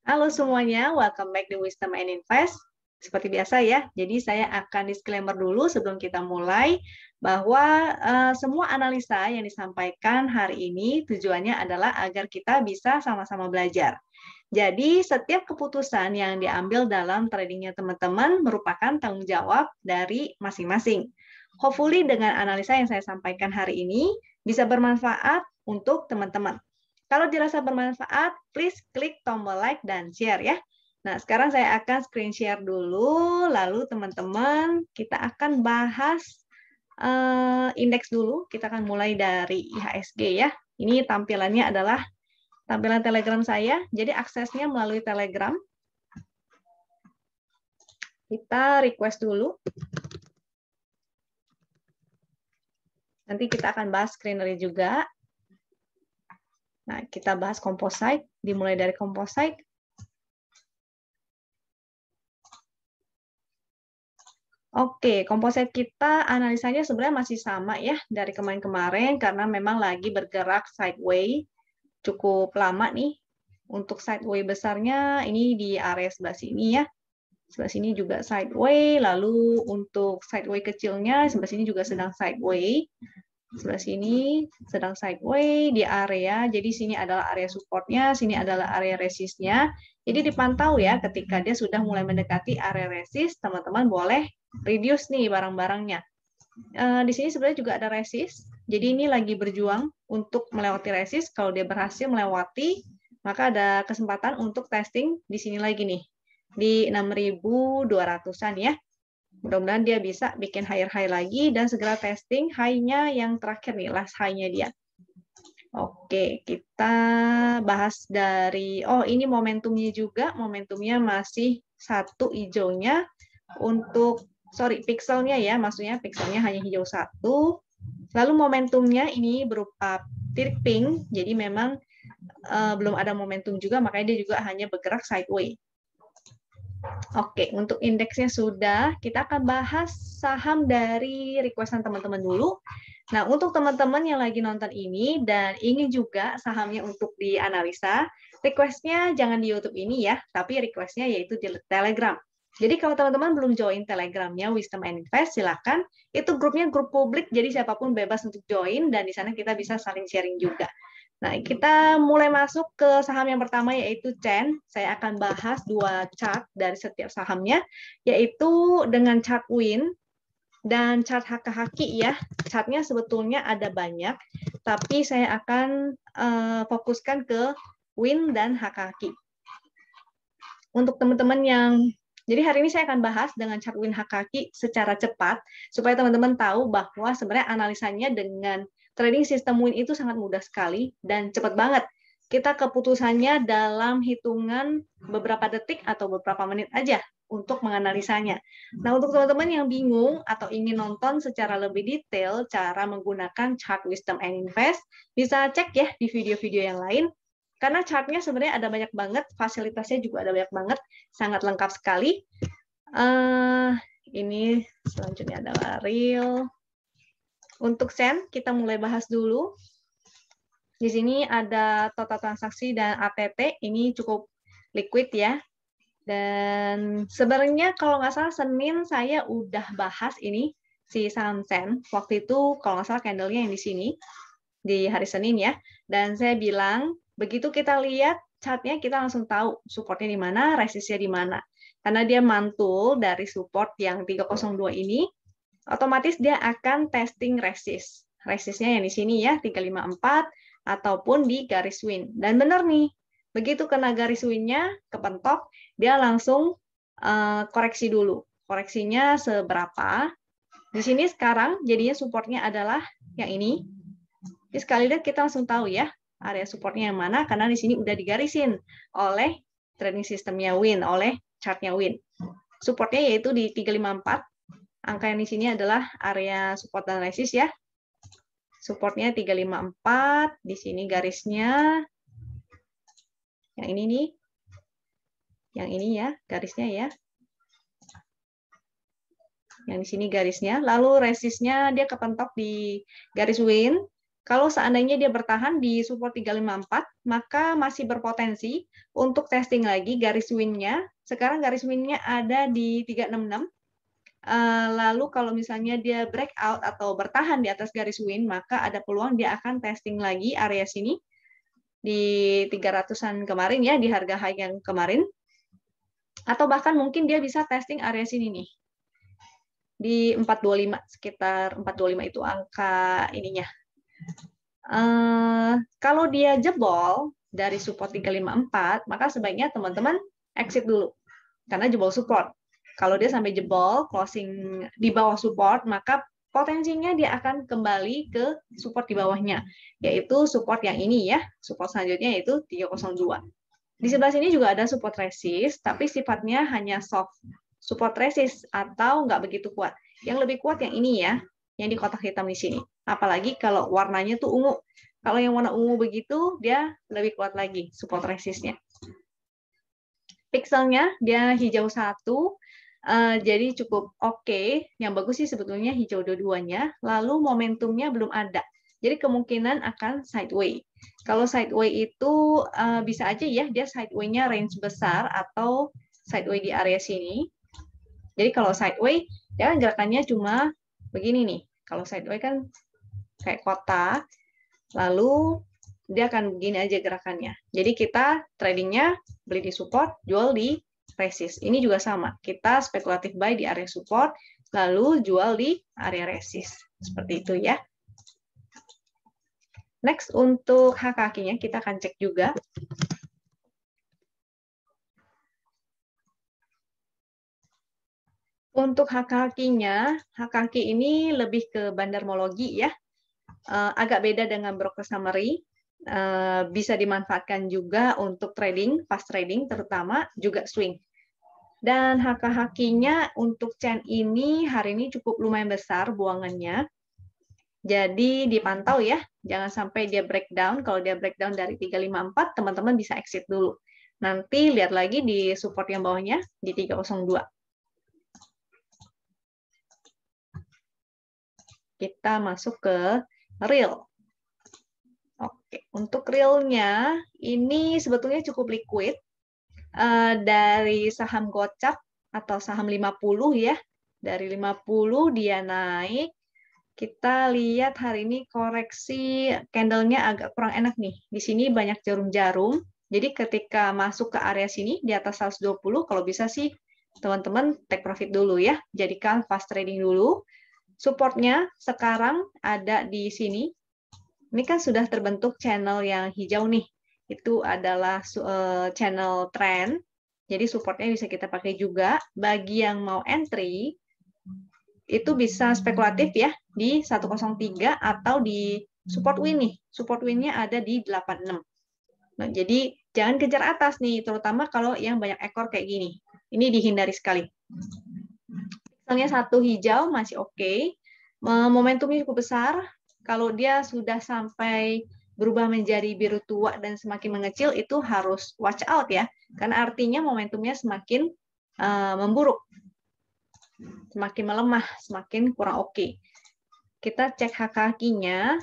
Halo semuanya, welcome back di Wisdom and Invest. Seperti biasa ya, jadi saya akan disclaimer dulu sebelum kita mulai bahwa semua analisa yang disampaikan hari ini tujuannya adalah agar kita bisa sama-sama belajar. Jadi setiap keputusan yang diambil dalam tradingnya teman-teman merupakan tanggung jawab dari masing-masing. Hopefully dengan analisa yang saya sampaikan hari ini bisa bermanfaat untuk teman-teman. Kalau dirasa bermanfaat, please klik tombol like dan share ya. Nah, sekarang saya akan screen share dulu, lalu teman-teman kita akan bahas indeks dulu. Kita akan mulai dari IHSG ya. Ini tampilannya adalah tampilan Telegram saya, jadi aksesnya melalui Telegram. Kita request dulu. Nanti kita akan bahas screener juga. Nah, kita bahas composite, dimulai dari composite. Oke, composite kita analisanya sebenarnya masih sama ya dari kemarin-kemarin karena memang lagi bergerak sideways cukup lama nih. Untuk sideways besarnya ini di area sebelah sini ya. Sebelah sini juga sideways, lalu untuk sideways kecilnya sebelah sini juga sedang sideways. Sebelah sini sedang sideways di area, jadi sini adalah area supportnya, sini adalah area resistnya. Jadi dipantau ya, ketika dia sudah mulai mendekati area resist, teman-teman boleh reduce nih barang-barangnya. Di sini sebenarnya juga ada resist, jadi ini lagi berjuang untuk melewati resist. Kalau dia berhasil melewati, maka ada kesempatan untuk testing di sini lagi nih, di 6.200-an ya. Mudah-mudahan dia bisa bikin higher-high lagi dan segera testing high-nya yang terakhir nih, last high-nya dia. Oke, kita bahas dari, ini momentumnya juga, momentumnya masih satu hijaunya untuk, pixelnya ya, maksudnya pixelnya hanya hijau satu. Lalu momentumnya ini berupa titik pink, jadi memang belum ada momentum juga, makanya dia juga hanya bergerak sideways. Oke, untuk indeksnya sudah, kita akan bahas saham dari requestan teman-teman dulu. Nah, untuk teman-teman yang lagi nonton ini dan ingin juga sahamnya untuk dianalisa, requestnya jangan di YouTube ini ya, tapi requestnya yaitu di Telegram. Jadi kalau teman-teman belum join Telegramnya Wisdom and Invest, silakan. Itu grupnya grup publik, jadi siapapun bebas untuk join, dan di sana kita bisa saling sharing juga. Nah, kita mulai masuk ke saham yang pertama yaitu CHEN. Saya akan bahas dua chart dari setiap sahamnya, yaitu dengan chart WIN dan chart HKHKI ya. Chartnya sebetulnya ada banyak, tapi saya akan fokuskan ke WIN dan HKHKI. Untuk teman-teman yang jadi hari ini saya akan bahas dengan chart WIN HKHKI secara cepat, supaya teman-teman tahu bahwa sebenarnya analisanya dengan trading sistem WIN itu sangat mudah sekali dan cepat banget. Kita keputusannya dalam hitungan beberapa detik atau beberapa menit aja untuk menganalisanya. Nah, untuk teman-teman yang bingung atau ingin nonton secara lebih detail cara menggunakan chart Wisdom and Invest, bisa cek ya di video-video yang lain. Karena chartnya sebenarnya ada banyak banget, fasilitasnya juga ada banyak banget, sangat lengkap sekali. Ini selanjutnya adalah real. Untuk Sen, kita mulai bahas dulu. Di sini ada total transaksi dan ATT, ini cukup liquid ya. Dan sebenarnya kalau nggak salah Senin saya udah bahas ini, si saham Sen. Waktu itu kalau nggak salah candle-nya yang di sini, di hari Senin ya. Dan saya bilang, begitu kita lihat chartnya, kita langsung tahu supportnya di mana, resistnya di mana. Karena dia mantul dari support yang 302 ini, otomatis dia akan testing resist. Resistnya yang di sini ya, 354, ataupun di garis win. Dan benar nih, begitu kena garis win-nya, kepentok, dia langsung koreksi dulu. Koreksinya seberapa. Di sini sekarang jadinya supportnya adalah yang ini. Jadi sekali lihat kita langsung tahu ya, area supportnya yang mana, karena di sini udah digarisin oleh trading sistemnya win, oleh chartnya win. Supportnya yaitu di 354. Angka yang di sini adalah area support dan resist ya. Supportnya 354, di sini garisnya. Yang ini nih. Yang ini ya, garisnya ya. Yang di sini garisnya. Lalu resistnya dia kepentok di garis win. Kalau seandainya dia bertahan di support 354, maka masih berpotensi untuk testing lagi garis win-nya. Sekarang garis win-nya ada di 366. Lalu kalau misalnya dia breakout atau bertahan di atas garis win, maka ada peluang dia akan testing lagi area sini di 300-an kemarin ya, di harga high yang kemarin. Atau bahkan mungkin dia bisa testing area sini nih. Di 425, sekitar 425 itu angka ininya. Kalau dia jebol dari support 354, maka sebaiknya teman-teman exit dulu. Karena jebol support. Kalau dia sampai jebol, closing di bawah support, maka potensinya dia akan kembali ke support di bawahnya, yaitu support yang ini ya, support selanjutnya yaitu 302. Di sebelah sini juga ada support resist, tapi sifatnya hanya soft support resist atau nggak begitu kuat. Yang lebih kuat yang ini ya, yang di kotak hitam di sini. Apalagi kalau warnanya tuh ungu. Kalau yang warna ungu begitu, dia lebih kuat lagi support resistnya. Pixelnya dia hijau 1, jadi cukup oke. Yang bagus sih sebetulnya hijau dua-duanya. Lalu momentumnya belum ada. Jadi kemungkinan akan sideway. Kalau sideway itu bisa aja ya, dia sideway-nya range besar atau sideway di area sini. Jadi kalau sideway, dia kan gerakannya cuma begini nih. Kalau sideway kan kayak kotak, lalu dia akan begini aja gerakannya. Jadi kita tradingnya beli di support, jual di resist. Ini juga sama. Kita spekulatif buy di area support, lalu jual di area resist. Seperti itu ya. Next, untuk HKQ-nya kita akan cek juga. Untuk HKQ-nya, HKQ ini lebih ke bandarmologi ya. Agak beda dengan broker summary. Bisa dimanfaatkan juga untuk trading, fast trading terutama, juga swing. Dan HKQ-nya untuk chain ini hari ini cukup lumayan besar buangannya. Jadi dipantau ya, jangan sampai dia breakdown. Kalau dia breakdown dari 354, teman-teman bisa exit dulu. Nanti lihat lagi di support yang bawahnya di 302. Kita masuk ke real. Oke, untuk realnya ini sebetulnya cukup liquid. Dari saham gocap atau saham 50 ya. Dari 50 dia naik. Kita lihat hari ini koreksi candle-nya agak kurang enak nih. Di sini banyak jarum-jarum. Jadi ketika masuk ke area sini di atas 120, kalau bisa sih teman-teman take profit dulu ya. Jadikan fast trading dulu. Supportnya sekarang ada di sini. Ini kan sudah terbentuk channel yang hijau nih. Itu adalah channel trend. Jadi supportnya bisa kita pakai juga. Bagi yang mau entry, itu bisa spekulatif ya di 103 atau di support win nih. Support win-nya ada di 86. Nah, jadi jangan kejar atas nih, terutama kalau yang banyak ekor kayak gini. Ini dihindari sekali. Misalnya satu hijau masih oke. Momentumnya cukup besar. Kalau dia sudah sampai berubah menjadi biru tua dan semakin mengecil, itu harus watch out ya. Karena artinya momentumnya semakin memburuk. Semakin melemah, semakin kurang oke. Kita cek HKQ-nya.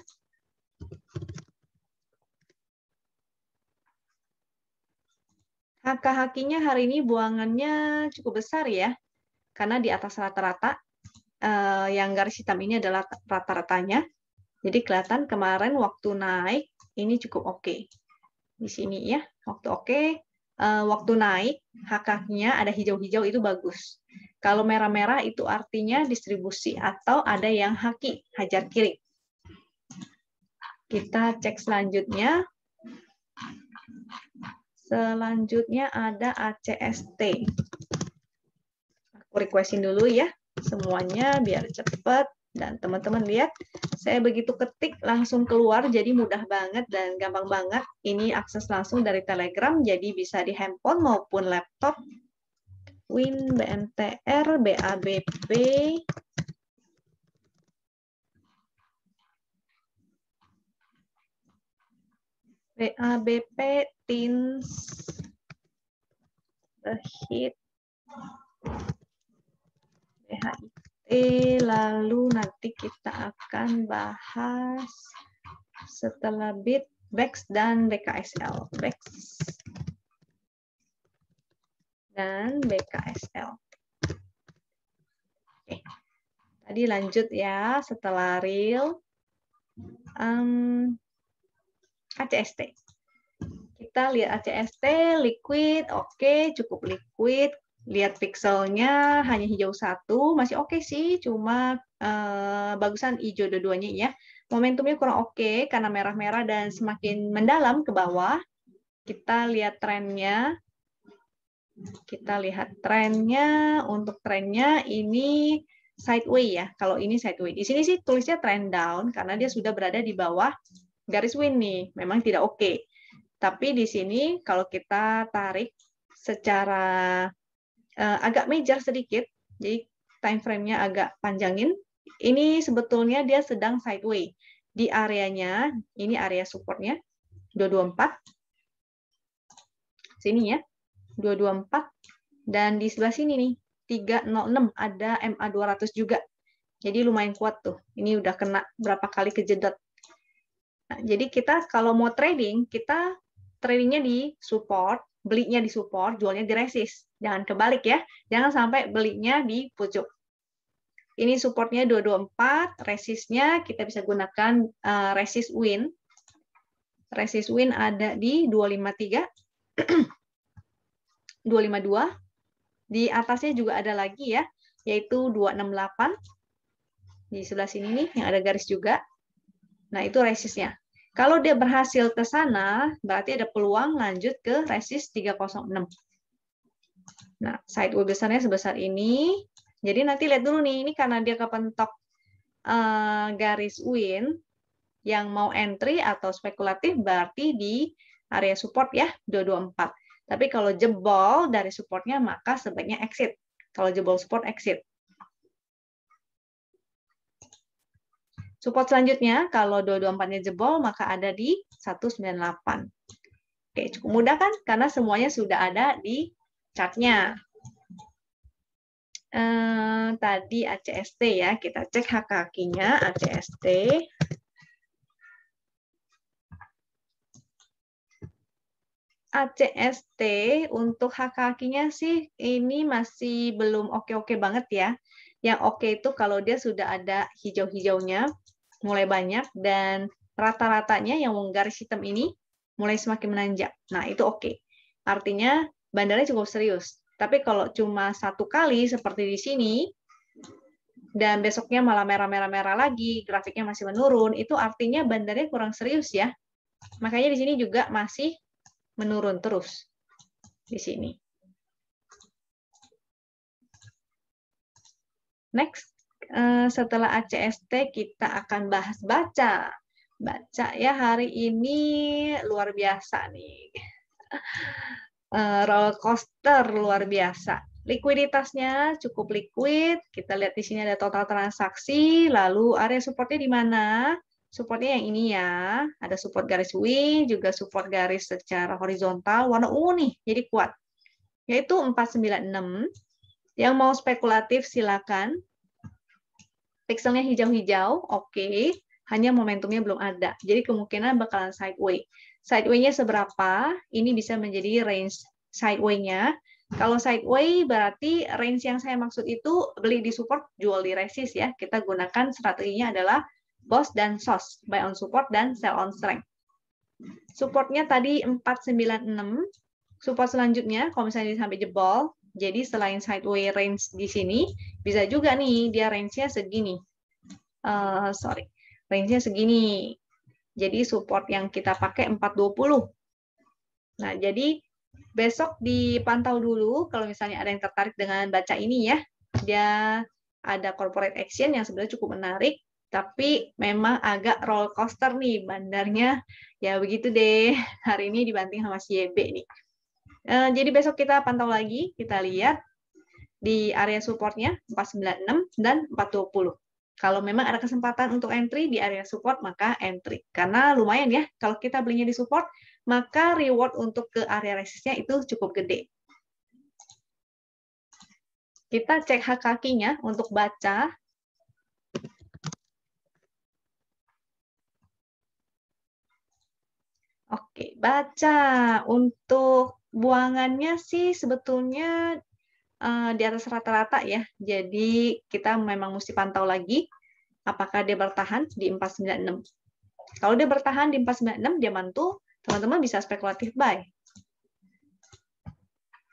HKQ-nya hari ini buangannya cukup besar ya, karena di atas rata-rata. Yang garis hitam ini adalah rata-ratanya. Jadi kelihatan kemarin waktu naik, ini cukup oke. Di sini ya, waktu oke. Waktu naik, HKQ-nya ada hijau-hijau itu bagus. Kalau merah-merah itu artinya distribusi atau ada yang haki, hajar kiri. Kita cek selanjutnya. Selanjutnya ada ACST. Aku requestin dulu ya semuanya biar cepat. Dan teman-teman lihat, saya begitu ketik langsung keluar, jadi mudah banget dan gampang banget. Ini akses langsung dari Telegram, jadi bisa di handphone maupun laptop. Win, BNTR, BABP, BABP, TINS, HIT, BHIT, lalu nanti kita akan bahas setelah bid, BEX, dan BKSL. BEX dan BKSL. Oke. Tadi lanjut ya, setelah real, ACST. Kita lihat ACST, liquid, oke, cukup liquid. Lihat pixelnya hanya hijau 1, masih oke sih, cuma bagusan hijau dua-duanya ya. Momentumnya kurang oke karena merah-merah dan semakin mendalam ke bawah. Kita lihat trennya. Kita lihat trennya. Untuk trennya ini sideway ya. Kalau ini sideway. Di sini sih tulisnya trend down karena dia sudah berada di bawah garis win nih. Memang tidak oke. Tapi di sini kalau kita tarik secara agak major sedikit, jadi time frame-nya agak panjangin, ini sebetulnya dia sedang sideway. Di areanya, ini area support-nya, 224. Sini ya, 224. Dan di sebelah sini nih, 306, ada MA200 juga. Jadi lumayan kuat tuh. Ini udah kena berapa kali kejedot. Nah, jadi kita kalau mau trading, kita tradingnya di support, belinya di support, jualnya di resist. Jangan kebalik ya. Jangan sampai belinya di pucuk. Ini supportnya 224, resistnya kita bisa gunakan resist win. Resist win ada di 253, 252. Di atasnya juga ada lagi ya, yaitu 268. Di sebelah sini nih, yang ada garis juga. Nah, itu resistnya. Kalau dia berhasil ke sana, berarti ada peluang lanjut ke resist 306. Nah, sideway besarnya sebesar ini. Jadi nanti lihat dulu nih, ini karena dia kepentok garis win, yang mau entry atau spekulatif berarti di area support ya, 224. Tapi kalau jebol dari supportnya, maka sebaiknya exit. Kalau jebol support, exit. Support selanjutnya, kalau 224-nya jebol, maka ada di 198. Oke, cukup mudah kan? Karena semuanya sudah ada di chartnya. Tadi ACST ya, kita cek HKQ-nya ACST. ACST untuk HKQ-nya sih ini masih belum oke-oke banget ya. Yang oke itu kalau dia sudah ada hijau-hijaunya, mulai banyak, dan rata-ratanya yang garis hitam ini mulai semakin menanjak. Nah, itu oke. Artinya bandarnya cukup serius. Tapi kalau cuma satu kali seperti di sini, dan besoknya malah merah-merah-merah lagi, grafiknya masih menurun, itu artinya bandarnya kurang serius ya. Makanya di sini juga masih menurun terus di sini. Next, setelah ACST kita akan bahas baca. Baca ya, hari ini luar biasa nih. Roller coaster luar biasa. Likuiditasnya cukup liquid. Kita lihat di sini ada total transaksi. Lalu area supportnya di mana? Supportnya yang ini ya. Ada support garis wing, juga support garis secara horizontal. Warna ungu nih, jadi kuat. Yaitu 496. Yang mau spekulatif silakan. Pixelnya hijau-hijau, oke. Hanya momentumnya belum ada. Jadi kemungkinan bakalan sideway. Sideway-nya seberapa? Ini bisa menjadi range sideway-nya. Kalau sideway berarti range yang saya maksud itu beli di support, jual di resist ya. Kita gunakan strateginya adalah BOS dan SOS, buy on support dan sell on strength. Supportnya tadi 496. Support selanjutnya, kalau misalnya sampai jebol, jadi selain sideway range di sini, bisa juga nih dia range-nya segini. Range-nya segini. Jadi support yang kita pakai 420. Nah, jadi besok dipantau dulu kalau misalnya ada yang tertarik dengan baca ini ya. Dia ada corporate action yang sebenarnya cukup menarik, tapi memang agak roller coaster nih bandarnya. Ya begitu deh. Hari ini dibanting sama si YB nih. Jadi besok kita pantau lagi, kita lihat di area supportnya 496 dan 420. Kalau memang ada kesempatan untuk entry di area support, maka entry. Karena lumayan ya, kalau kita belinya di support, maka reward untuk ke area resistnya itu cukup gede. Kita cek HKQ-nya untuk baca. Oke, baca. Untuk buangannya sih sebetulnya di atas rata-rata ya. Jadi kita memang mesti pantau lagi apakah dia bertahan di 496. Kalau dia bertahan di 496, dia mantul, teman-teman bisa spekulatif buy.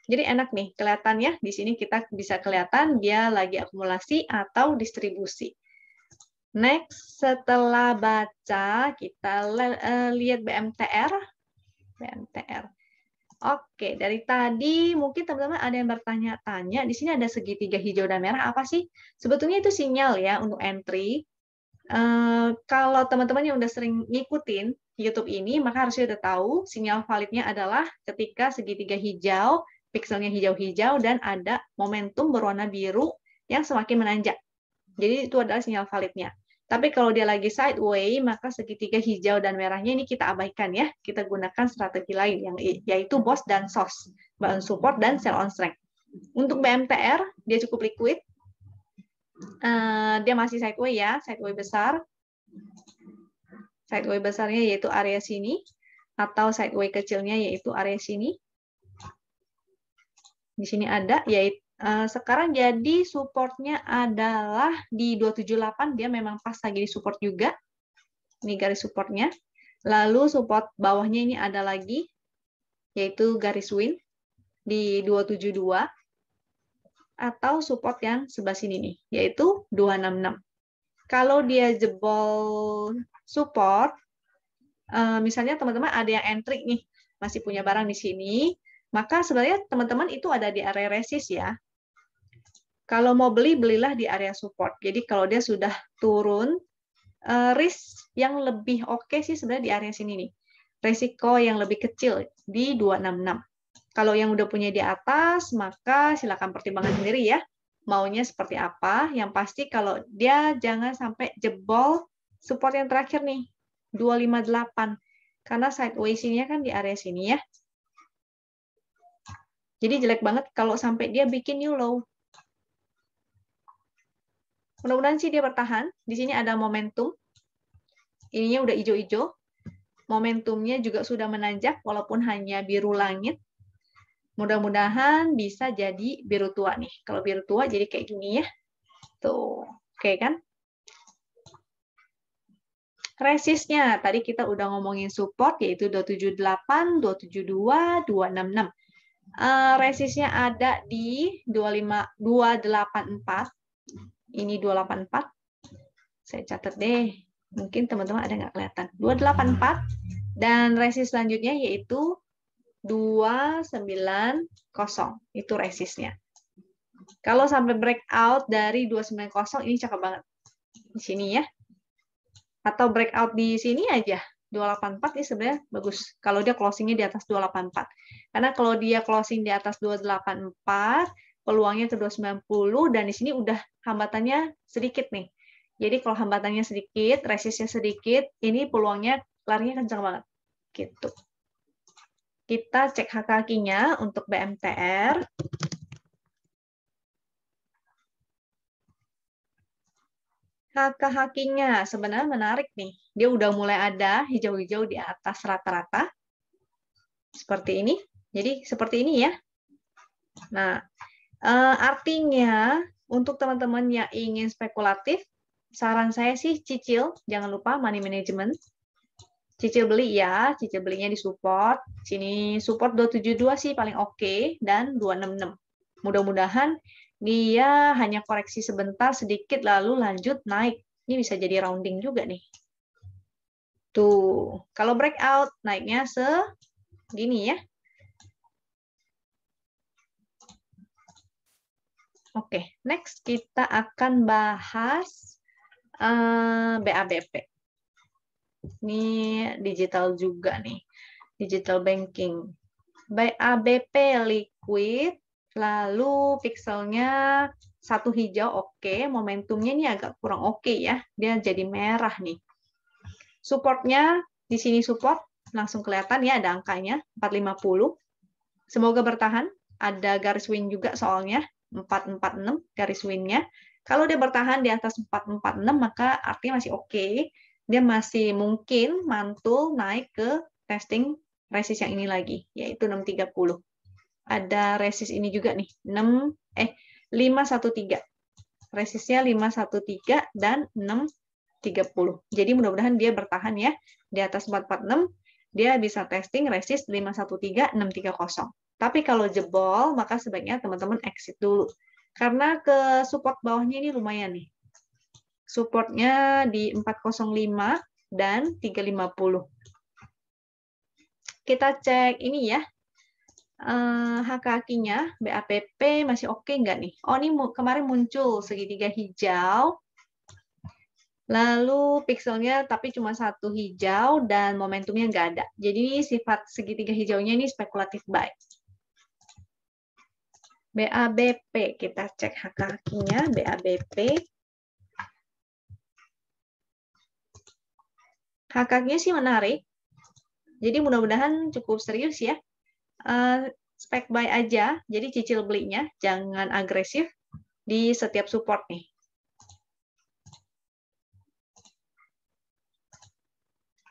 Jadi enak nih, kelihatannya di sini kita bisa kelihatan dia lagi akumulasi atau distribusi. Next, setelah baca, kita lihat BMTR. BMTR. Oke, dari tadi mungkin teman-teman ada yang bertanya-tanya, di sini ada segitiga hijau dan merah, apa sih? Sebetulnya itu sinyal ya untuk entry. Kalau teman-teman yang udah sering ngikutin YouTube ini, maka harusnya udah tahu sinyal validnya adalah ketika segitiga hijau, pikselnya hijau-hijau, dan ada momentum berwarna biru yang semakin menanjak. Jadi itu adalah sinyal validnya. Tapi kalau dia lagi sideways, maka segitiga hijau dan merahnya ini kita abaikan ya. Kita gunakan strategi lain, yaitu BOS dan SOS, buy on support dan sell on strength. Untuk BMTR, dia cukup liquid. Dia masih sideways ya, sideways besar. Sideways besarnya yaitu area sini, atau sideways kecilnya yaitu area sini. Di sini ada, yaitu sekarang jadi supportnya adalah di 278, dia memang pas lagi di support juga. Ini garis supportnya. Lalu support bawahnya ini ada lagi, yaitu garis win di 272. Atau support yang sebelah sini nih, yaitu 266. Kalau dia jebol support, misalnya teman-teman ada yang entry nih, masih punya barang di sini, maka sebenarnya teman-teman itu ada di area resist ya. Kalau mau beli, belilah di area support. Jadi kalau dia sudah turun, risk yang lebih oke sih sebenarnya di area sini nih. Resiko yang lebih kecil di 266. Kalau yang udah punya di atas, maka silakan pertimbangkan sendiri ya. Maunya seperti apa. Yang pasti kalau dia jangan sampai jebol support yang terakhir nih, 258. Karena sideways-nya kan di area sini ya. Jadi jelek banget kalau sampai dia bikin new low. Mudah-mudahan sih dia bertahan. Di sini ada momentum. Ininya udah hijau-hijau. Momentumnya juga sudah menanjak walaupun hanya biru langit. Mudah-mudahan bisa jadi biru tua nih. Kalau biru tua jadi kayak gini ya. Tuh, oke kan? Resistnya, tadi kita udah ngomongin support yaitu 278, 272, 266. Resistnya ada di 284. Ini 284. Saya catat deh. Mungkin teman-teman ada nggak kelihatan. 284. Dan resist selanjutnya yaitu 290. Itu resistnya. Kalau sampai breakout dari 290, ini cakep banget. Di sini ya. Atau breakout di sini aja. 284 ini sebenarnya bagus. Kalau dia closingnya di atas 284. Karena kalau dia closing di atas 284, peluangnya ke 290, dan di sini udah hambatannya sedikit nih. Jadi kalau hambatannya sedikit, resistnya sedikit, ini peluangnya larinya kencang banget. Gitu. Kita cek HKQ-nya untuk BMTR. HKQ-nya sebenarnya menarik nih. Dia udah mulai ada hijau-hijau di atas rata-rata. Seperti ini. Jadi seperti ini ya. Nah, artinya untuk teman-teman yang ingin spekulatif, saran saya sih cicil, jangan lupa money management. Cicil beli ya, cicil belinya di support. Sini support 272 sih paling oke, dan 266. Mudah-mudahan dia hanya koreksi sebentar sedikit lalu lanjut naik. Ini bisa jadi rounding juga nih. Tuh, kalau breakout naiknya segini ya. Oke, next kita akan bahas BABP. Ini digital juga nih, digital banking. BABP liquid, lalu pixelnya satu hijau oke, momentumnya ini agak kurang oke ya, dia jadi merah nih. Supportnya di sini support langsung kelihatan ya, ada angkanya 450. Semoga bertahan. Ada garis win juga soalnya 446 garis winnya. Kalau dia bertahan di atas 446 maka artinya masih oke. Dia masih mungkin mantul naik ke testing resist yang ini lagi, yaitu 630. Ada resist ini juga nih, 513. Resistnya 513 dan 630. Jadi mudah-mudahan dia bertahan ya di atas 446. Dia bisa testing resist 513, 630. Tapi kalau jebol, maka sebaiknya teman-teman exit dulu. Karena ke support bawahnya ini lumayan nih. Supportnya di 405 dan 350. Kita cek ini ya. HKQ-nya, BAPP masih oke nggak nih? Oh, ini kemarin muncul segitiga hijau. Lalu pixelnya tapi cuma satu hijau dan momentumnya nggak ada. Jadi sifat segitiga hijaunya ini spekulatif buy. BABP, kita cek HKQ-nya, BABP. HKQ-nya sih menarik. Jadi mudah-mudahan cukup serius ya. Spek buy aja, jadi cicil belinya, jangan agresif di setiap support nih.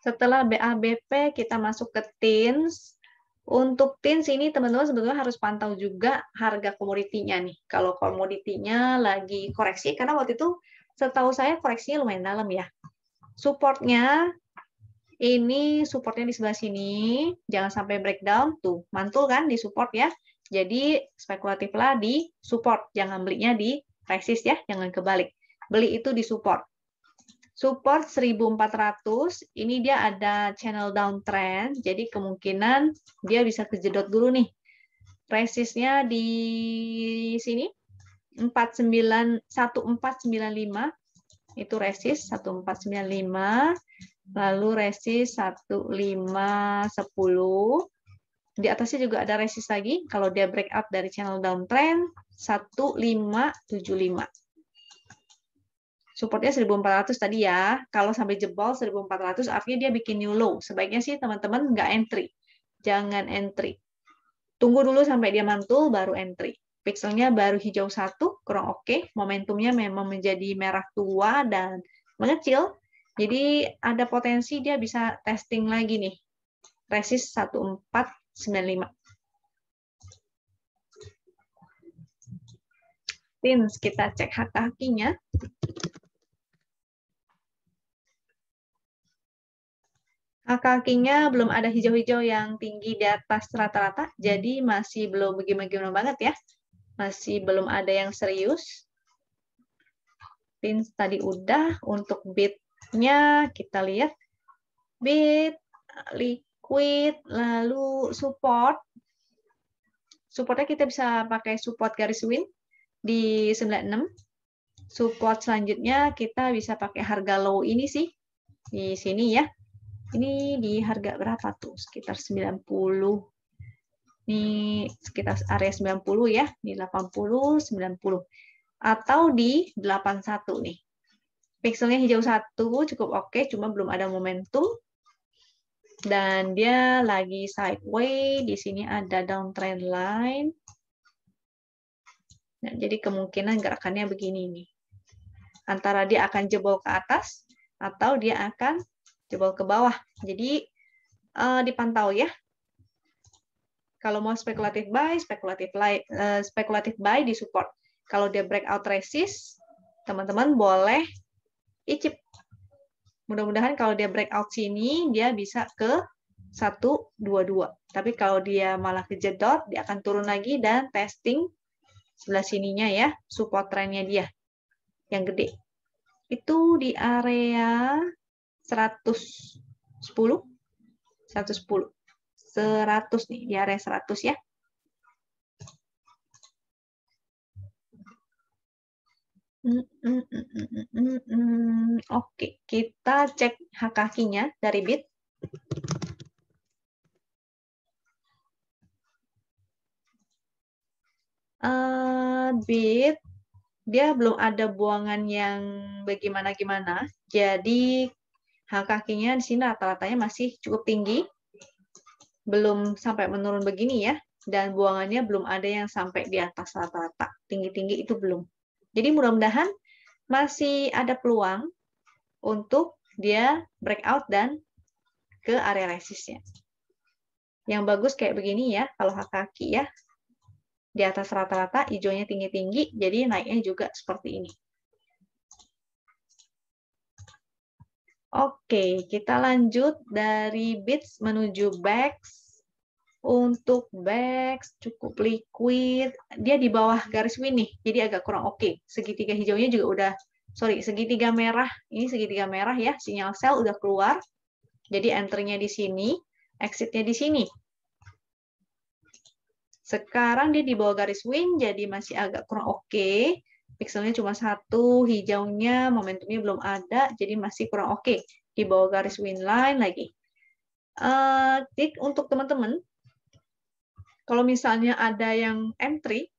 Setelah BABP, kita masuk ke TINS. Untuk TINS ini teman-teman sebetulnya harus pantau juga harga komoditinya nih. Kalau komoditinya lagi koreksi, karena waktu itu setahu saya koreksinya lumayan dalam ya. Supportnya, ini supportnya di sebelah sini, jangan sampai breakdown, tuh mantul kan di support ya. Jadi spekulatiflah di support, jangan belinya di resist ya, jangan kebalik. Beli itu di support. Support 1400, ini dia ada channel downtrend, jadi kemungkinan dia bisa kejedot dulu nih. Resistnya di sini 1495, itu resist 1495. Lalu resist 1510. Di atasnya juga ada resist lagi. Kalau dia breakout dari channel downtrend 1575. Supportnya 1400 tadi ya. Kalau sampai jebol 1400 artinya dia bikin new low. Sebaiknya sih teman-teman nggak entry. Jangan entry. Tunggu dulu sampai dia mantul baru entry. Pixelnya baru hijau 1, kurang oke. Momentumnya memang menjadi merah tua dan mengecil. Jadi ada potensi dia bisa testing lagi nih. Resist 1495. TINS, kita cek HKQ-nya. HKQ-nya belum ada hijau-hijau yang tinggi di atas rata-rata, jadi masih belum bagaimana banget ya. Masih belum ada yang serius. TINS tadi udah. Untuk bit-nya kita lihat. Bit, liquid, lalu support. Supportnya kita bisa pakai support garis win di 96. Support selanjutnya kita bisa pakai harga low ini sih. Di sini ya. Ini di harga berapa tuh? Sekitar 90. Ini sekitar area 90 ya. Di 80, 90. Atau di 81 nih. Pixelnya hijau 1 cukup oke, cuma belum ada momentum. Dan dia lagi sideways. Di sini ada downtrend line. Nah, jadi kemungkinan gerakannya begini nih. Antara dia akan jebol ke atas atau dia akan jebol ke bawah. Jadi dipantau ya. Kalau mau spekulatif buy di support. Kalau dia breakout resist, teman-teman boleh icip. Mudah-mudahan kalau dia breakout sini, dia bisa ke 122. Tapi kalau dia malah kejedot, dia akan turun lagi dan testing sebelah sininya ya, support trennya dia yang gede. Itu di area 110. 100 nih, di area 100 ya. Oke, kita cek HKQ-nya dari bit. Bit, dia belum ada buangan yang bagaimana-gimana. Jadi HKQ-nya di sini rata-ratanya masih cukup tinggi. Belum sampai menurun begini ya. Dan buangannya belum ada yang sampai di atas rata-rata. Tinggi-tinggi itu belum. Jadi mudah-mudahan masih ada peluang untuk dia breakout dan ke area resistnya. Yang bagus kayak begini ya, kalau kaki ya. Di atas rata-rata, hijaunya tinggi-tinggi, jadi naiknya juga seperti ini. Oke, kita lanjut dari beads menuju bags. Untuk bags cukup liquid, dia di bawah garis win nih, jadi agak kurang oke. Segitiga hijaunya juga udah, segitiga merah. Ini segitiga merah ya, sinyal sell udah keluar. Jadi enter-nya di sini, exit-nya di sini. Sekarang dia di bawah garis win, jadi masih agak kurang oke. Pixelnya cuma 1, hijaunya, momentumnya belum ada, jadi masih kurang oke. Di bawah garis win line lagi. Untuk teman-teman, kalau misalnya ada yang entry,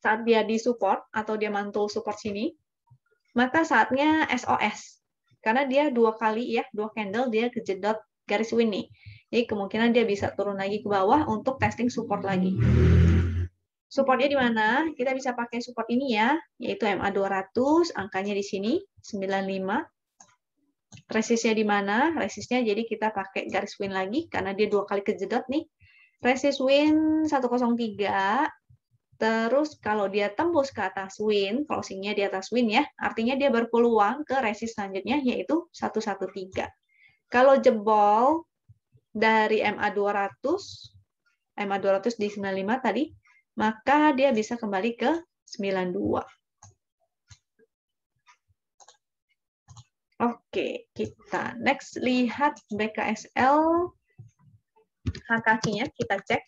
saat dia di support, atau dia mantul support sini, maka saatnya SOS. Karena dia 2 kali ya, 2 candle, dia kejedot garis win nih. Jadi kemungkinan dia bisa turun lagi ke bawah untuk testing support lagi. Supportnya di mana? Kita bisa pakai support ini ya, yaitu MA200, angkanya di sini, 95. Resistnya di mana? Resistnya jadi kita pakai garis win lagi, karena dia 2 kali kejedot nih. Resist win 103, terus kalau dia tembus ke atas win, closingnya di atas win ya, artinya dia berpeluang ke resist selanjutnya, yaitu 113. Kalau jebol dari MA200 di 95 tadi, maka dia bisa kembali ke 92. Oke, kita next lihat BKSL. Kakinya kita cek.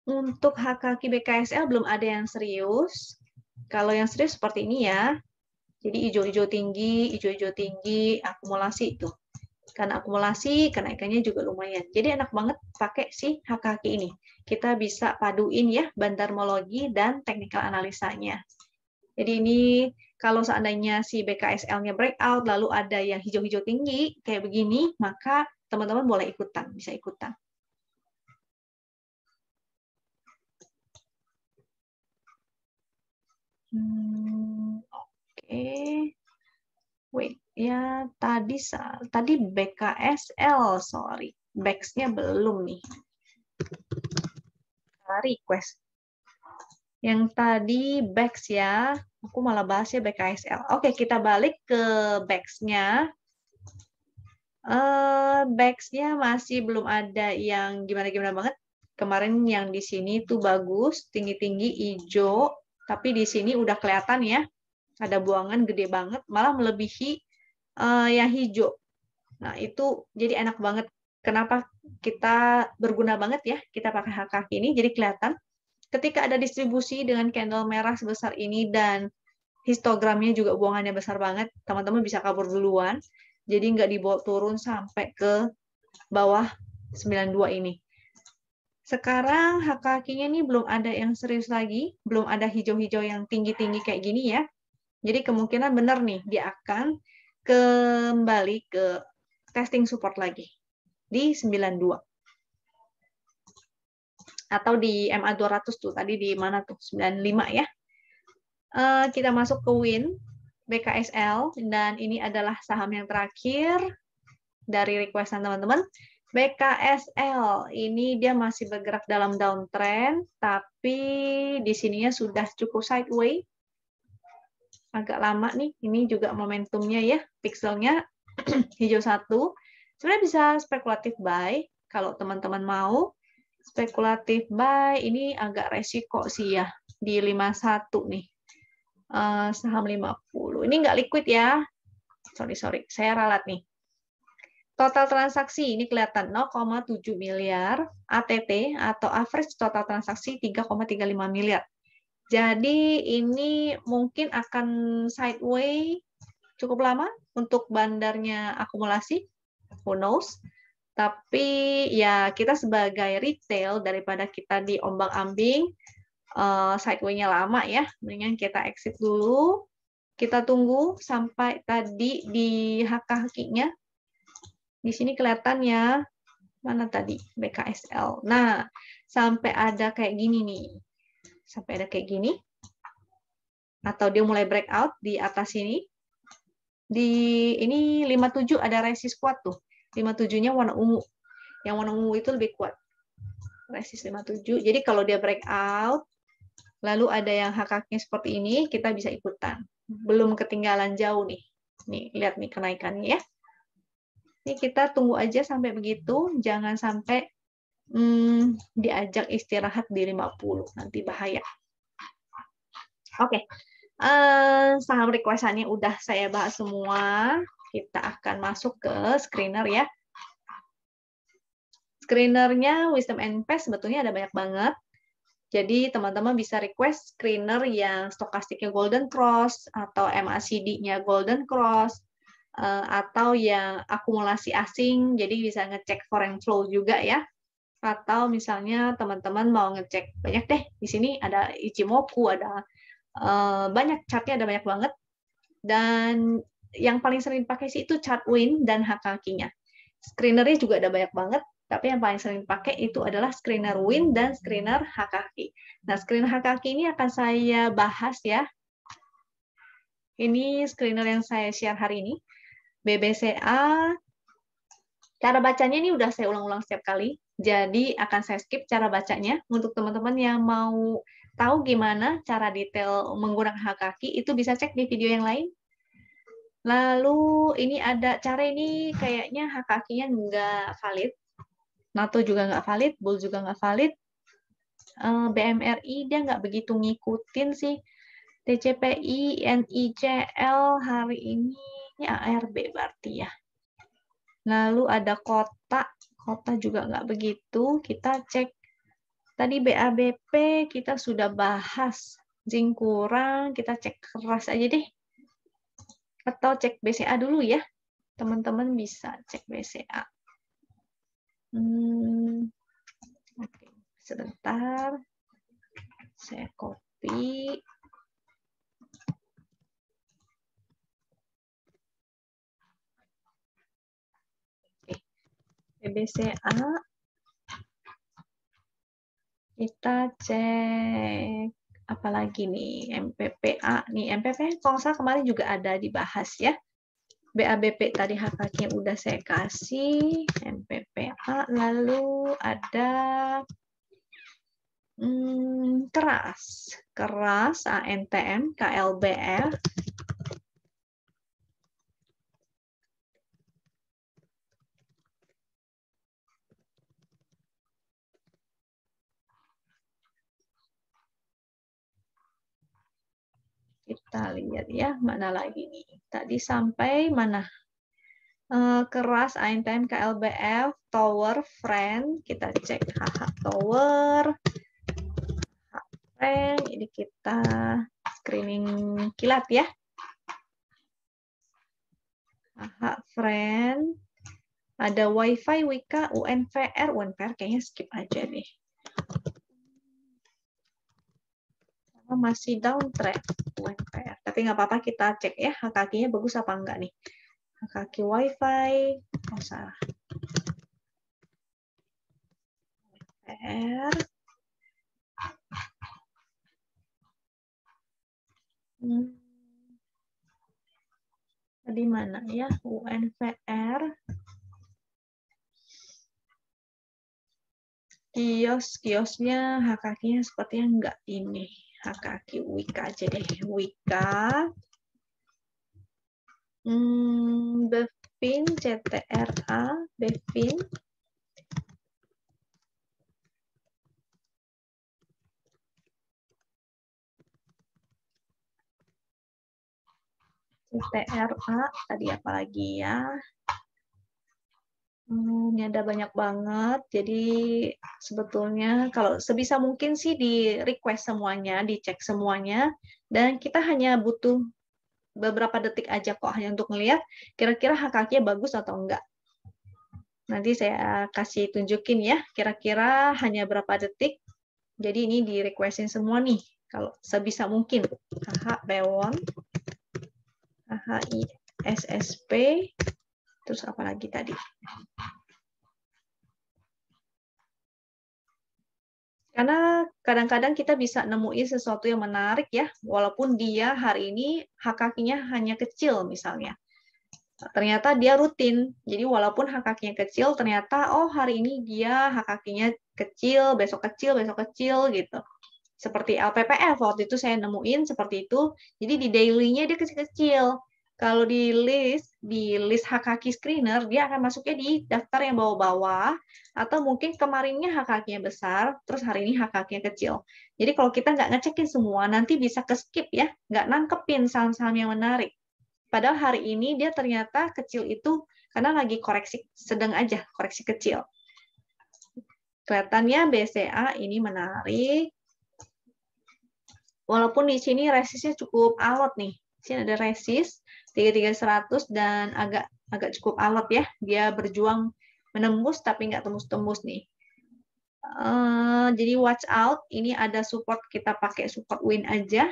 Untuk kaki BKSL belum ada yang serius. Kalau yang serius seperti ini ya. Jadi hijau-hijau tinggi, akumulasi itu. Karena akumulasi, kenaikannya juga lumayan. Jadi enak banget pakai si kaki ini. Kita bisa paduin ya bandarmologi dan technical analisanya. Jadi ini kalau seandainya si BKSL-nya breakout, lalu ada yang hijau-hijau tinggi, kayak begini, maka teman-teman boleh ikutan, bisa ikutan. Oke. Wait, ya tadi BKSL, sorry. Bags-nya belum nih. Request. Yang tadi bags ya, aku malah bahas ya BKSL. Oke, kita balik ke bags-nya. Bags-nya masih belum ada yang gimana-gimana banget. Kemarin yang di sini tuh bagus, tinggi-tinggi hijau, tapi di sini udah kelihatan ya, ada buangan gede banget, malah melebihi yang hijau. Nah, itu jadi enak banget. Kenapa kita berguna banget ya, kita pakai kaki ini, jadi kelihatan. Ketika ada distribusi dengan candle merah sebesar ini dan histogramnya juga buangannya besar banget, teman-teman bisa kabur duluan. Jadi nggak dibawa turun sampai ke bawah 92 ini. Sekarang kakinya ini belum ada yang serius lagi, belum ada hijau-hijau yang tinggi-tinggi kayak gini ya. Jadi kemungkinan benar nih, dia akan kembali ke testing support lagi di 92. Atau di MA200 tuh, tadi di mana tuh? 95 ya. Kita masuk ke WIN, BKSL, dan ini adalah saham yang terakhir dari requestan teman-teman. BKSL, ini dia masih bergerak dalam downtrend, tapi di sininya sudah cukup sideways. Agak lama nih, ini juga momentumnya ya, pixelnya hijau 1. Sebenarnya bisa spekulatif buy, kalau teman-teman mau. Spekulatif buy, ini agak resiko sih ya, di 51 nih. Saham 50. Ini nggak liquid ya. Sorry, saya ralat nih. Total transaksi ini kelihatan 0,7 miliar ATT atau average total transaksi 3,35 miliar. Jadi ini mungkin akan sideways cukup lama untuk bandarnya akumulasi, who knows. Tapi ya kita sebagai retail daripada kita diombang-ambing sideways-nya lama ya, mendingan kita exit dulu. Kita tunggu sampai tadi di kakinya. Di sini kelihatan ya, mana tadi BKSL. Nah, sampai ada kayak gini nih. Sampai ada kayak gini. Atau dia mulai breakout di atas sini. ini 57 ada resist kuat tuh. 57-nya warna ungu. Yang warna ungu itu lebih kuat. Resist 57. Jadi kalau dia breakout, lalu ada yang HKK seperti ini, kita bisa ikutan. Belum ketinggalan jauh nih. Nih, lihat nih kenaikannya ya. Ini kita tunggu aja sampai begitu, jangan sampai diajak istirahat di 50, nanti bahaya. Oke, saham request-annya udah saya bahas semua. Kita akan masuk ke screener ya. Screenernya Wisdom and Pace sebetulnya ada banyak banget. Jadi teman-teman bisa request screener yang stokastiknya Golden Cross atau MACD-nya Golden Cross atau yang akumulasi asing, jadi bisa ngecek foreign flow juga ya. Atau misalnya teman-teman mau ngecek banyak deh di sini ada Ichimoku, ada banyak chartnya, ada banyak banget. Dan yang paling sering dipakai sih itu chart win dan HKQ-nya. Screenernya juga ada banyak banget, tapi yang paling sering dipakai itu adalah screener win dan screener HKQ. Nah, screener HKQ ini akan saya bahas ya. Ini screener yang saya share hari ini. BBCA, cara bacanya ini udah saya ulang-ulang setiap kali, jadi akan saya skip cara bacanya. Untuk teman-teman yang mau tahu gimana cara detail menggunakan HKQ, itu bisa cek di video yang lain. Lalu ini ada cara ini kayaknya HKQ-nya nggak valid. NATO juga nggak valid, Bull juga nggak valid. BMRI dia nggak begitu ngikutin sih. TCPI, NICL hari ini ARB berarti ya. Lalu ada kota juga nggak begitu. Kita cek tadi BABP kita sudah bahas. Zinc kurang, kita cek keras aja deh. Atau cek BCA dulu ya. Teman-teman bisa cek BCA. Oke, sebentar. Saya copy. BCA. Kita cek apalagi nih, MPPA. Nih, MPPA kalau salah kemarin juga ada dibahas ya. BABP tadi HKQ udah saya kasih, MPPA, lalu ada keras, ANTM, KLBR. Kita lihat ya, mana lagi nih. Tadi sampai mana? Keras, ANTM, KLBF, Tower, Friend. Kita cek HH Tower. Friend, ini kita screening kilat ya. HH Friend. Ada Wi-Fi, Wika, UNVR. UNVR kayaknya skip aja deh. Masih downtrend UNVR. Tapi nggak apa-apa, kita cek ya HKQ-nya bagus apa enggak nih. HKQ Wi-Fi, oh salah. UNVR. Tadi mana ya UNVR? Kiosnya HKQ-nya sepertinya enggak ini. HKQ Wika aja deh. Wika. Bevin, CTRA, Bevin. CTRA, tadi apa lagi ya? Ini ada banyak banget, jadi sebetulnya kalau sebisa mungkin sih di request semuanya, dicek semuanya, dan kita hanya butuh beberapa detik aja kok, hanya untuk melihat kira-kira HKQ-nya bagus atau enggak. Nanti saya kasih tunjukin ya, kira-kira hanya berapa detik, jadi ini di requestin semua nih, kalau sebisa mungkin. HH Bewon, HHI SSP, terus apa lagi tadi? Karena kadang-kadang kita bisa nemuin sesuatu yang menarik ya, walaupun dia hari ini HKQ-nya hanya kecil misalnya. ternyata dia rutin. Jadi walaupun hak kakinya kecil, ternyata oh hari ini dia hak kakinya kecil, besok kecil gitu. Seperti LPPF waktu itu saya nemuin seperti itu. Jadi di daily-nya dia kecil-kecil. Kalau di list hak kaki screener, dia akan masuknya di daftar yang bawah-bawah, atau mungkin kemarinnya hak kakinya besar, terus hari ini hak kakinya kecil. Jadi kalau kita nggak ngecekin semua, nanti bisa ke-skip ya, nggak nangkepin saham-saham yang menarik. Padahal hari ini dia ternyata kecil itu karena lagi koreksi sedang aja, koreksi kecil. Kelihatannya BCA ini menarik. Walaupun di sini resistnya cukup alot nih. Di sini ada resist 3300 dan agak cukup alot ya. Dia berjuang menembus tapi nggak tembus-tembus nih. Jadi watch out. Ini ada support, kita pakai support win aja.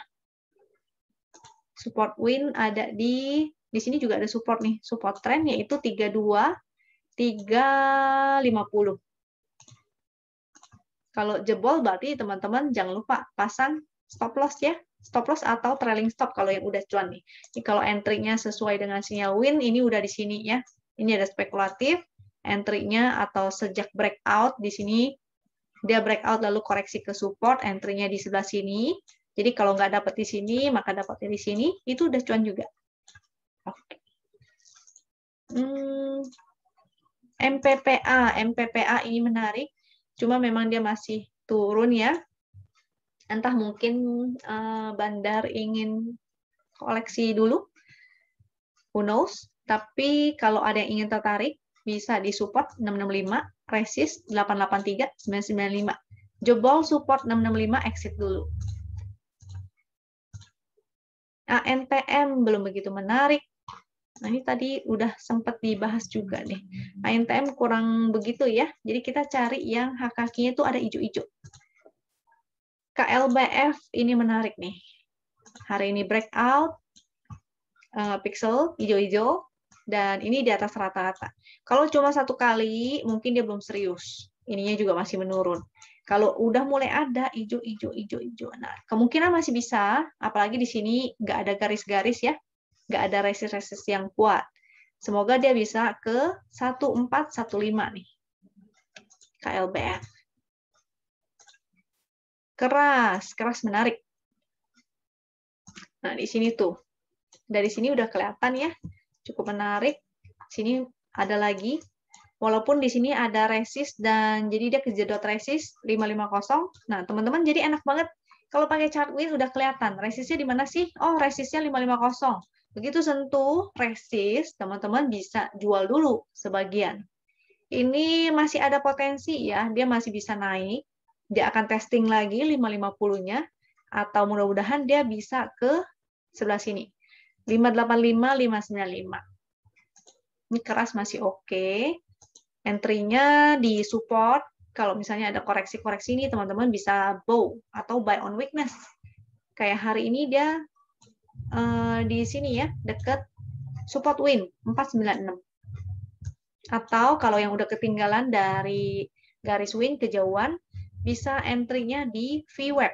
Support win ada di sini juga ada support nih. Support trend yaitu 32 350. Kalau jebol berarti teman-teman jangan lupa pasang stop loss ya. Stop loss atau trailing stop kalau yang udah cuan nih. Ini kalau entry-nya sesuai dengan sinyal win, ini udah di sini ya. Ini ada spekulatif, entry-nya atau sejak breakout di sini, dia breakout lalu koreksi ke support, entry-nya di sebelah sini. Jadi kalau nggak dapet di sini, maka dapatnya di sini, itu udah cuan juga. Oke. MPPA ini menarik, cuma memang dia masih turun ya. Entah mungkin Bandar ingin koleksi dulu, who knows. Tapi kalau ada yang ingin tertarik, bisa di support 665, resist 883, 995. Jebol support 665, exit dulu. ANTM belum begitu menarik. Nah, ini tadi udah sempat dibahas juga nih. ANTM kurang begitu ya. Jadi kita cari yang hak kakinya itu ada hijau-hijau. KLBF ini menarik nih. Hari ini breakout, pixel hijau-hijau, dan ini di atas rata-rata. Kalau cuma satu kali, mungkin dia belum serius. Ininya juga masih menurun. Kalau udah mulai ada hijau. Nah, kemungkinan masih bisa, apalagi di sini nggak ada garis-garis ya, nggak ada resist-resist yang kuat. Semoga dia bisa ke 1415 nih. KLBF. Keras menarik. Nah, di sini tuh. Dari sini udah kelihatan ya, cukup menarik. Sini ada lagi. Walaupun di sini ada resist dan jadi dia kejedot resist 550. Nah, teman-teman jadi enak banget kalau pakai chart win udah kelihatan. Resistnya di mana sih? Oh, resistnya 550. Begitu sentuh resist, teman-teman bisa jual dulu sebagian. Ini masih ada potensi ya, dia masih bisa naik. Dia akan testing lagi 550-nya, atau mudah-mudahan dia bisa ke sebelah sini. 585, 595. Ini keras masih oke. Entry-nya di support. Kalau misalnya ada koreksi-koreksi ini, teman-teman bisa bow atau buy on weakness. Kayak hari ini dia di sini ya, dekat support win 496. Atau kalau yang udah ketinggalan dari garis win kejauhan, bisa entry-nya di VWAP.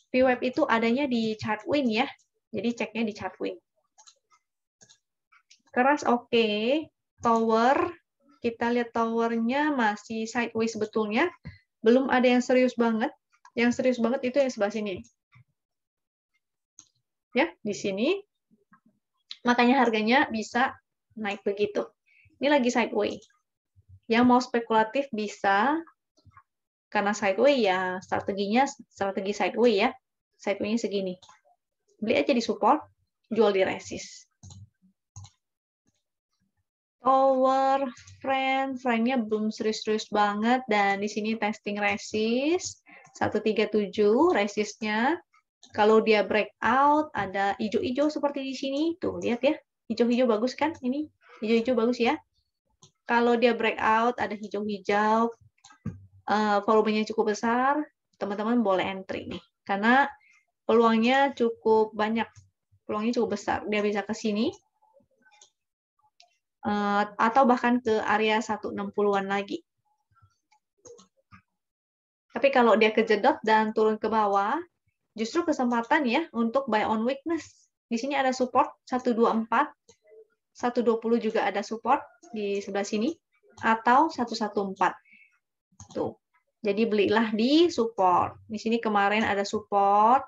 VWAP itu adanya di chart win ya. Jadi ceknya di chart win. Keras oke. Tower, kita lihat towernya masih sideways sebetulnya. Belum ada yang serius banget. Yang serius banget itu yang sebelah sini. Ya, di sini. Makanya harganya bisa naik begitu. Ini lagi sideways. Yang mau spekulatif bisa, karena sideways ya strateginya strategi sideways ya. Sideways-nya segini. Beli aja di support, jual di resist. Tower friend-nya belum serius-serius banget dan di sini testing resist 137 resistnya. Kalau dia breakout ada hijau-hijau seperti di sini. Tuh, lihat ya. Hijau-hijau bagus kan? Ini hijau-hijau bagus ya. Kalau dia breakout ada hijau-hijau, volumenya cukup besar, teman-teman boleh entry nih. Karena peluangnya cukup banyak. Peluangnya cukup besar. Dia bisa ke sini. Atau bahkan ke area 160-an lagi. Tapi kalau dia kejedot dan turun ke bawah, justru kesempatan ya untuk buy on weakness. Di sini ada support 124, 120 juga ada support di sebelah sini, atau 114. Tuh. Jadi belilah di support. Di sini kemarin ada support.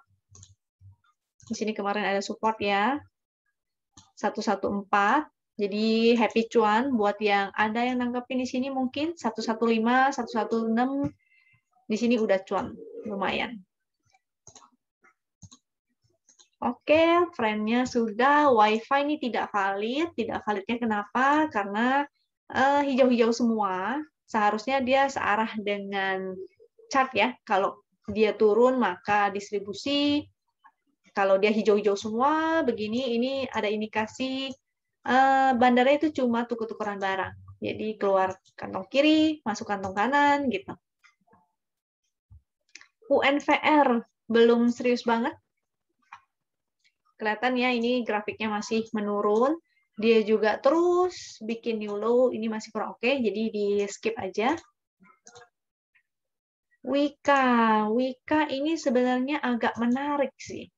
Di sini kemarin ada support ya. 114. Jadi happy cuan buat yang ada yang nanggepin di sini mungkin 115, 116. Di sini udah cuan, lumayan. Oke, friend-nya sudah. Wi-Fi ini tidak valid. Tidak validnya kenapa? Karena hijau-hijau semua. Seharusnya dia searah dengan chart ya. Kalau dia turun maka distribusi. Kalau dia hijau-hijau semua, begini, ini ada indikasi bandara itu cuma tuker-tukeran barang. Jadi keluar kantong kiri, masuk kantong kanan, gitu. UNVR belum serius banget. Kelihatan ya, ini grafiknya masih menurun. Dia juga terus bikin new low, ini masih kurang oke, jadi di skip aja. Wika ini sebenarnya agak menarik sih.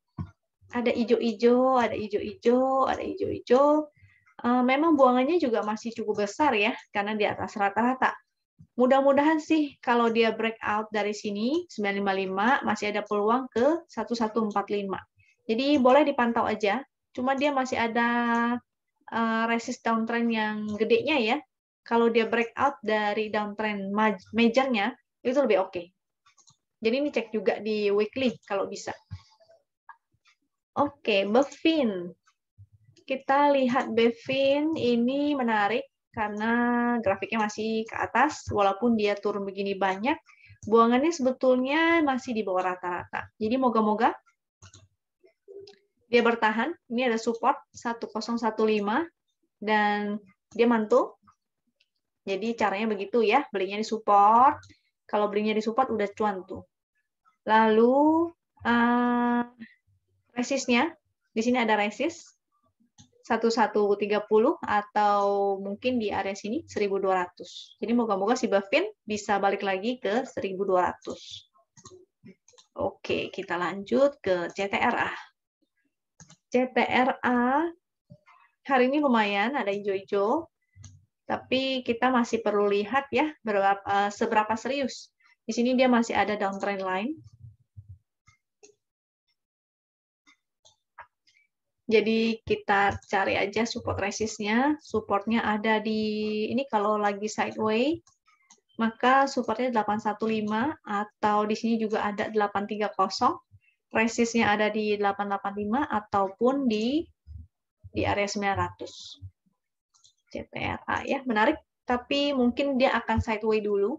Ada hijau-hijau, ada hijau-hijau, ada hijau-hijau. Memang buangannya juga masih cukup besar ya, karena di atas rata-rata. Mudah-mudahan sih kalau dia breakout dari sini, 955, masih ada peluang ke 1145. Jadi boleh dipantau aja, cuma dia masih ada resist downtrend yang gedenya ya. Kalau dia breakout dari downtrend majornya, itu lebih oke. Jadi ini cek juga di weekly kalau bisa. Oke, Bevin. Kita lihat Bevin ini menarik karena grafiknya masih ke atas, walaupun dia turun begini banyak, buangannya sebetulnya masih di bawah rata-rata. Jadi moga-moga dia bertahan. Ini ada support 1015 dan dia mantul. Jadi caranya begitu ya, belinya di support. Kalau belinya di support udah cuan tuh. Lalu resistnya, di sini ada resist 1130 atau mungkin di area sini 1200. Jadi moga-moga si Bevin bisa balik lagi ke 1200. Oke, kita lanjut ke CTRA. CTRA hari ini lumayan ada hijau-hijau, tapi kita masih perlu lihat ya seberapa serius. Di sini dia masih ada downtrend line. Jadi kita cari aja support resistnya. Supportnya ada di, ini kalau lagi sideways, maka supportnya 815, atau di sini juga ada 830. Resistnya ada di 885, ataupun di area 900. CTRA ya, menarik. Tapi mungkin dia akan sideways dulu.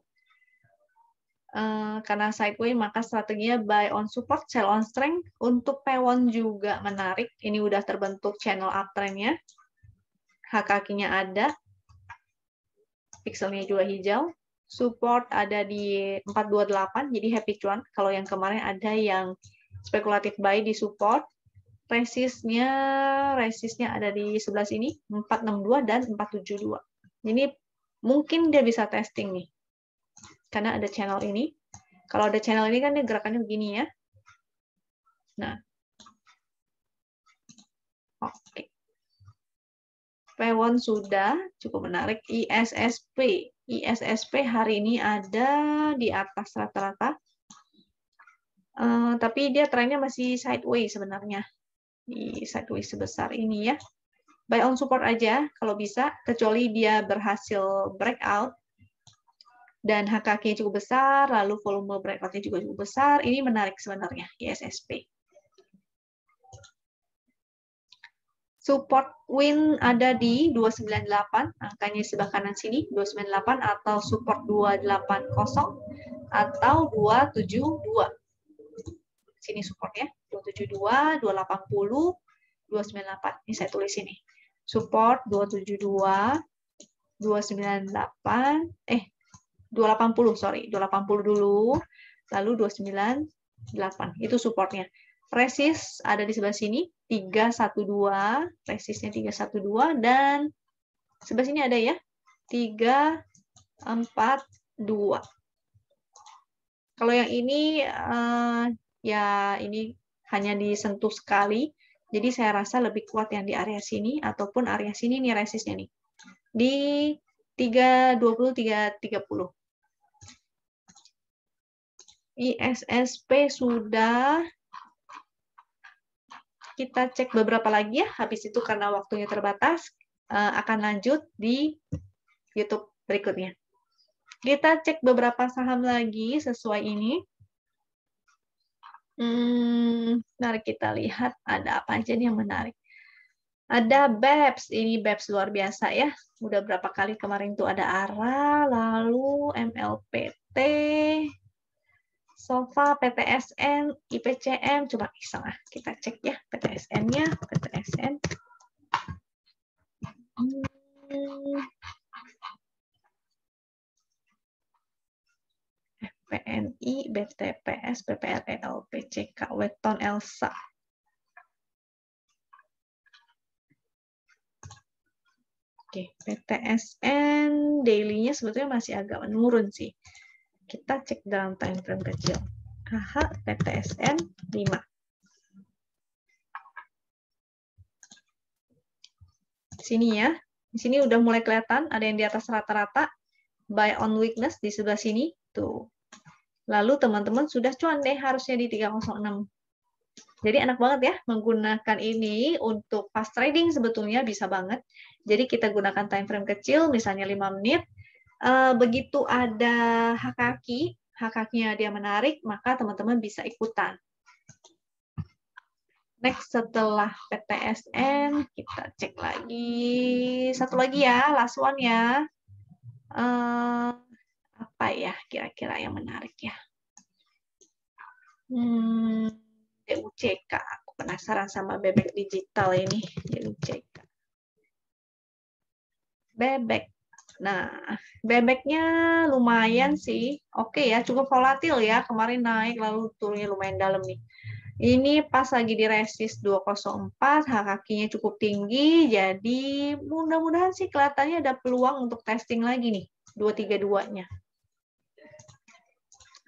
Karena sideways maka strateginya buy on support, sell on strength. Untuk P1 juga menarik. Ini udah terbentuk channel uptrend-nya. H-kakinya ada. Pixelnya juga hijau. Support ada di 428, jadi happy cuan. Kalau yang kemarin ada yang spekulatif buy di support. Resistnya ada di sebelah sini, 462 dan 472. Ini mungkin dia bisa testing nih. Karena ada channel ini. Kalau ada channel ini kan dia gerakannya begini ya. Nah. Oke. P1 sudah cukup menarik. ISSP. ISSP hari ini ada di atas rata-rata. Tapi dia trennya masih sideways sebenarnya. Di sideways sebesar ini ya. Buy on support aja kalau bisa. Kecuali dia berhasil breakout. Dan HKK cukup besar, lalu volume breakout-nya juga cukup besar. Ini menarik sebenarnya, ISSP. Support win ada di 298, angkanya sebelah kanan sini, 298, atau support 280, atau 272. Sini supportnya, 272, 280, 298. Ini saya tulis sini. Support 272, 298, 280, sorry, 280 dulu, lalu 298, itu supportnya. Resist ada di sebelah sini, 312, resistnya 312, dan sebelah sini ada ya, 342. Kalau yang ini, ya ini hanya disentuh sekali, Jadi saya rasa lebih kuat yang di area sini ataupun area sini nih resistnya nih. Di 320 330. ISSP sudah, kita cek beberapa lagi ya, habis itu karena waktunya terbatas, akan lanjut di YouTube berikutnya. Kita cek beberapa saham lagi sesuai ini. Mari kita lihat ada apa aja nih yang menarik. Ada BEPS, ini BEPS luar biasa ya. Udah berapa kali kemarin tuh ada ARA, lalu MLPT, SOFA, PTSN, IPCM, coba iseng kita cek ya PTSN-nya, PTSN. FPNI, BTPS, PPREL, PCK, Weton, Elsa. Oke, PTSN daily-nya sebetulnya masih agak menurun sih. Kita cek dalam time frame kecil. KH, PTSN 5. Sini ya. Di sini udah mulai kelihatan ada yang di atas rata-rata. Buy on weakness di sebelah sini. Tuh. Lalu teman-teman sudah cuan deh harusnya di 306. Jadi enak banget ya menggunakan ini untuk fast trading sebetulnya bisa banget. Jadi kita gunakan time frame kecil, misalnya 5 menit. Begitu ada hak-haknya dia menarik, maka teman-teman bisa ikutan. Next, setelah PTSN, kita cek lagi. Satu lagi ya, last one ya. Apa ya kira-kira yang menarik ya? DUCK. Aku penasaran sama bebek digital ini. DUCK. Bebek. Nah, bebeknya lumayan sih. Oke ya, cukup volatil ya. Kemarin naik, lalu turunnya lumayan dalam nih. Ini pas lagi di resist 204, hak kakinya cukup tinggi, jadi mudah-mudahan sih kelihatannya ada peluang untuk testing lagi nih, 232-nya.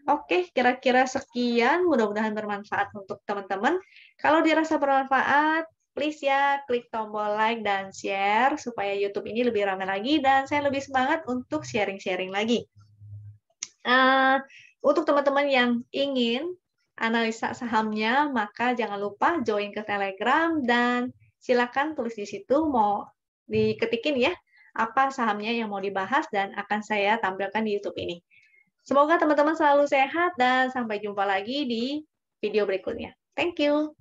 Oke, kira-kira sekian, mudah-mudahan bermanfaat untuk teman-teman. Kalau dirasa bermanfaat, please ya klik tombol like dan share, supaya YouTube ini lebih ramai lagi, dan saya lebih semangat untuk sharing-sharing lagi. Untuk teman-teman yang ingin analisa sahamnya, maka jangan lupa join ke Telegram dan silakan tulis di situ mau diketikin ya apa sahamnya yang mau dibahas dan akan saya tampilkan di YouTube ini. Semoga teman-teman selalu sehat dan sampai jumpa lagi di video berikutnya. Thank you.